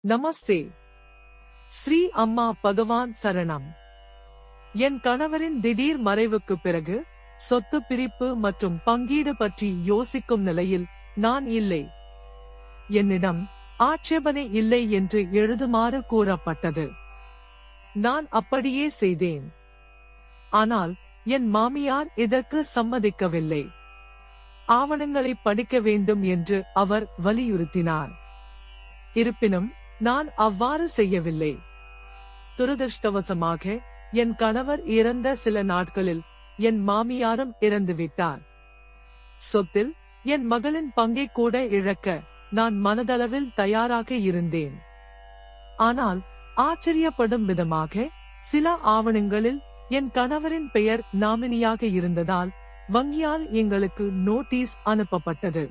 நமஸ்தே. ஸ்ரீ அம்மா பகவான் சரணம். என் கணவரின் திடீர் மறைவுக்கு பிறகு சொத்து பிரிப்பு மற்றும் பங்கீடு பற்றி யோசிக்கும் நிலையில் நான் இல்லை. என்னிடம் ஆட்சேபனை இல்லை என்று எழுதுமாறு கூறப்பட்டது. நான் அப்படியே செய்தேன். ஆனால் என் மாமியார் இதற்கு சம்மதிக்கவில்லை. ஆவணங்களை படிக்க வேண்டும் என்று அவர் வலியுறுத்தினார். இருப்பினும் நான் அவ்வாறு செய்யவில்லை. துரதிர்ஷ்டவசமாக என் கணவர் இறந்த சில நாட்களில் என் மாமியாரும் இறந்துவிட்டார். சொத்தில் என் மகளின் பங்கை கூட இழக்க நான் மனதளவில் தயாராக இருந்தேன். ஆனால் ஆச்சரியப்படும் விதமாக சில ஆவணங்களில் என் கணவரின் பெயர் நாமினியாக இருந்ததால் வங்கியால் எங்களுக்கு நோட்டீஸ் அனுப்பப்பட்டது.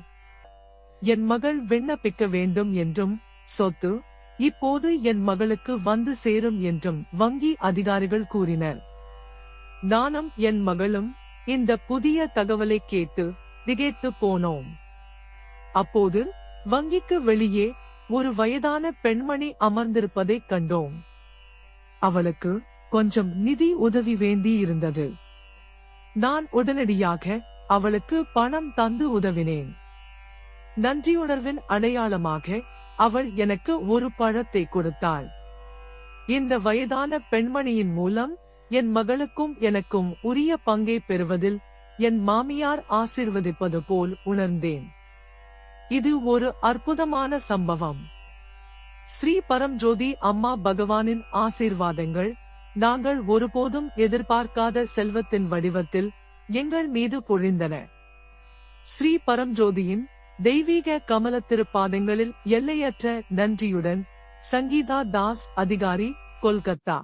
என் மகள் விண்ணப்பிக்க வேண்டும் என்றும் சொத்து இப்போது என் மகளுக்கு வந்து சேரும் என்றும் வங்கி அதிகாரிகள் கூறினர். நானும் என் மகளும் இந்த புதிய தகவலை கேட்டு திகைத்து போனோம். அப்போது வங்கிக்கு வெளியே ஒரு வயதான பெண்மணி அமர்ந்திருப்பதை கண்டோம். அவளுக்கு கொஞ்சம் நிதி உதவி வேண்டியிருந்தது. நான் உடனடியாக அவளுக்கு பணம் தந்து உதவினேன். நன்றியுணர்வின் அடையாளமாக அவள் எனக்கு ஒரு பழத்தை கொடுத்தாள். இந்த வயதான பெண்மணியின் மூலம் என் மகளுக்கும் எனக்கும் உரிய பங்கை பெறுவதில் என் மாமியார் ஆசீர்வதிப்பது போல் உணர்ந்தேன். இது ஒரு அற்புதமான சம்பவம். ஸ்ரீ பரம்ஜோதி அம்மா பகவானின் ஆசீர்வாதங்கள் நாங்கள் ஒருபோதும் எதிர்பார்க்காத செல்வத்தின் வடிவத்தில் எங்கள் மீது பொழிந்தன. ஸ்ரீ பரம்ஜோதியின் தெய்வீக கமல திருப்பாதங்களில் எல்லையற்ற நன்றியுடன். சங்கீதா தாஸ், அதிகாரி, கொல்கத்தா.